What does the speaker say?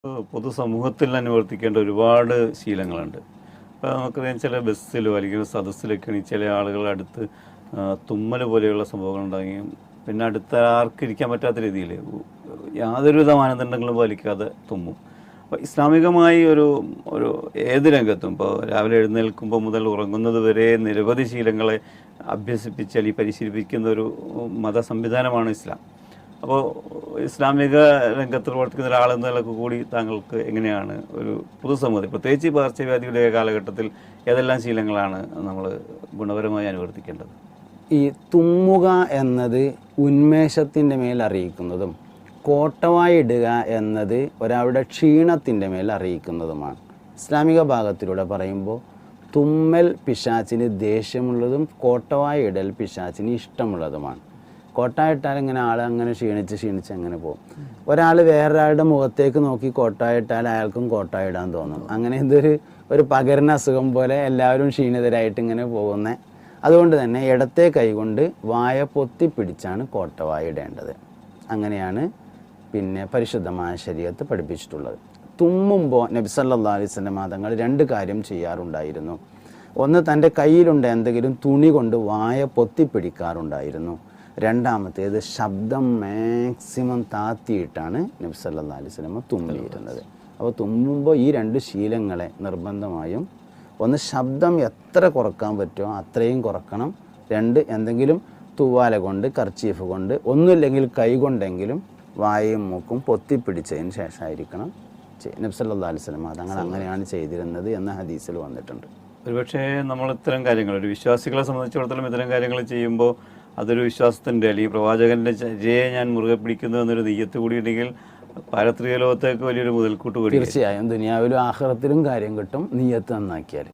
പൊതുസമൂഹത്തിൽ അനുവർത്തിക്കേണ്ട ഒരുപാട് ശീലങ്ങളുണ്ട്. ഇപ്പോൾ നമുക്കറിയാം ചില ബസ്സിലോ അല്ലെങ്കിൽ സദസ്സിലൊക്കെയാണ് ചില ആളുകളുടെ അടുത്ത് തുമ്മൽ പോലെയുള്ള സംഭവങ്ങൾ ഉണ്ടാകുകയും പിന്നെ അടുത്ത ആർക്ക് ഇരിക്കാൻ പറ്റാത്ത രീതിയിൽ യാതൊരുവിധ മാനദണ്ഡങ്ങളും പാലിക്കാതെ തുമ്മും. അപ്പോൾ ഇസ്ലാമികമായി ഒരു ഒരു ഏത് രംഗത്തും ഇപ്പോൾ രാവിലെ എഴുന്നേൽക്കുമ്പോൾ മുതൽ ഉറങ്ങുന്നത് വരെ നിരവധി ശീലങ്ങളെ അഭ്യസിപ്പിച്ച് അല്ലെങ്കിൽ പരിശീലിപ്പിക്കുന്ന ഒരു മത സംവിധാനമാണ് ഇസ്ലാം. അപ്പോൾ ഇസ്ലാമിക രംഗത്ത് പ്രവർത്തിക്കുന്ന ഒരാളെന്ന നിലക്ക് കൂടി താങ്കൾക്ക് എങ്ങനെയാണ് ഒരു പൊതുസമൂഹത്തിൽ പ്രത്യേകിച്ച് ഈ പകർച്ചവ്യാധിയുടെ കാലഘട്ടത്തിൽ ഏതെല്ലാം ശീലങ്ങളാണ് നമ്മൾ ഗുണപരമായി അനുവർത്തിക്കേണ്ടത്? ഈ തുമ്മുക എന്നത് ഉന്മേഷത്തിൻ്റെ മേൽ അറിയിക്കുന്നതും കോട്ടവായി ഇടുക എന്നത് ഒരാളുടെ ക്ഷീണത്തിൻ്റെ മേൽ അറിയിക്കുന്നതുമാണ്. ഇസ്ലാമിക ഭാഗത്തിലൂടെ പറയുമ്പോൾ തുമ്മൽ പിശാച്ചിന് ദേഷ്യമുള്ളതും കോട്ടവായി ഇടൽ പിശാച്ചിന് ഇഷ്ടമുള്ളതുമാണ്. കോട്ടായിട്ടാൽ ഇങ്ങനെ ആൾ അങ്ങനെ ക്ഷീണിച്ച് അങ്ങനെ പോകും. ഒരാൾ വേറൊരാളുടെ മുഖത്തേക്ക് നോക്കി കോട്ടായിട്ടാൽ അയാൾക്കും കോട്ടായിടാൻ തോന്നും. അങ്ങനെ ഒരു പകരുന്ന അസുഖം പോലെ എല്ലാവരും ക്ഷീണിതരായിട്ട് ഇങ്ങനെ പോകുന്നത്. അതുകൊണ്ട് തന്നെ ഇടത്തെ കൈകൊണ്ട് വായ പൊത്തിപ്പിടിച്ചാണ് കോട്ടവായിടേണ്ടത്. അങ്ങനെയാണ് പിന്നെ പരിശുദ്ധമായ ശരീഅത്ത് പഠിപ്പിച്ചിട്ടുള്ളത്. തുമ്മുമ്പോൾ നബി സല്ലല്ലാഹു അലൈഹി വസല്ലം തങ്ങൾ രണ്ട് കാര്യം ചെയ്യാറുണ്ടായിരുന്നു. ഒന്ന്, തൻ്റെ കയ്യിലുണ്ട് എന്തെങ്കിലും തുണി കൊണ്ട് വായ പൊത്തിപ്പിടിക്കാറുണ്ടായിരുന്നു. രണ്ടാമത്തേത് ശബ്ദം മാക്സിമം താത്തിയിട്ടാണ് നബി സല്ലല്ലാഹു അലൈഹി വസല്ലം തുമ്മിയിരുന്നത്. അപ്പോൾ തുമ്മുമ്പോൾ ഈ രണ്ട് ശീലങ്ങളെ നിർബന്ധമായും, ഒന്ന് ശബ്ദം എത്ര കുറക്കാൻ പറ്റുമോ അത്രയും കുറക്കണം. രണ്ട്, എന്തെങ്കിലും തൂവാല കൊണ്ട് കർച്ചീഫ് കൊണ്ട് ഒന്നുമില്ലെങ്കിൽ കൈ കൊണ്ടെങ്കിലും വായയും മൂക്കും പൊത്തിപ്പിടിച്ചതിന് ശേഷമായിരിക്കണം നബി സല്ലല്ലാഹു അലൈഹി വസല്ലം തങ്ങൾ അങ്ങനെയാണ് ചെയ്തിരുന്നത് എന്ന ഹദീസിൽ വന്നിട്ടുണ്ട്. ഒരുപക്ഷേ നമ്മൾ ഇത്തരം കാര്യങ്ങൾ ഒരു വിശ്വാസികളെ സംബന്ധിച്ചിടത്തോളം ഇത്തരം കാര്യങ്ങൾ ചെയ്യുമ്പോൾ അതൊരു വിശ്വാസത്തിൻ്റെ അല്ലെങ്കിൽ പ്രവാചകൻ്റെ ചര്യയെ ഞാൻ മുറുകെ പിടിക്കുന്നു എന്നൊരു നെയ്യത്ത് കൂടി ഉണ്ടെങ്കിൽ പാരത്രിക ലോകത്തേക്ക് വലിയൊരു മുതൽക്കൂട്ട് കൂടി. തീർച്ചയായും ദുനിയാവിലും ആഖിറത്തിലും കാര്യം കിട്ടും നിയ്യത്ത് നന്നാക്കിയാൽ.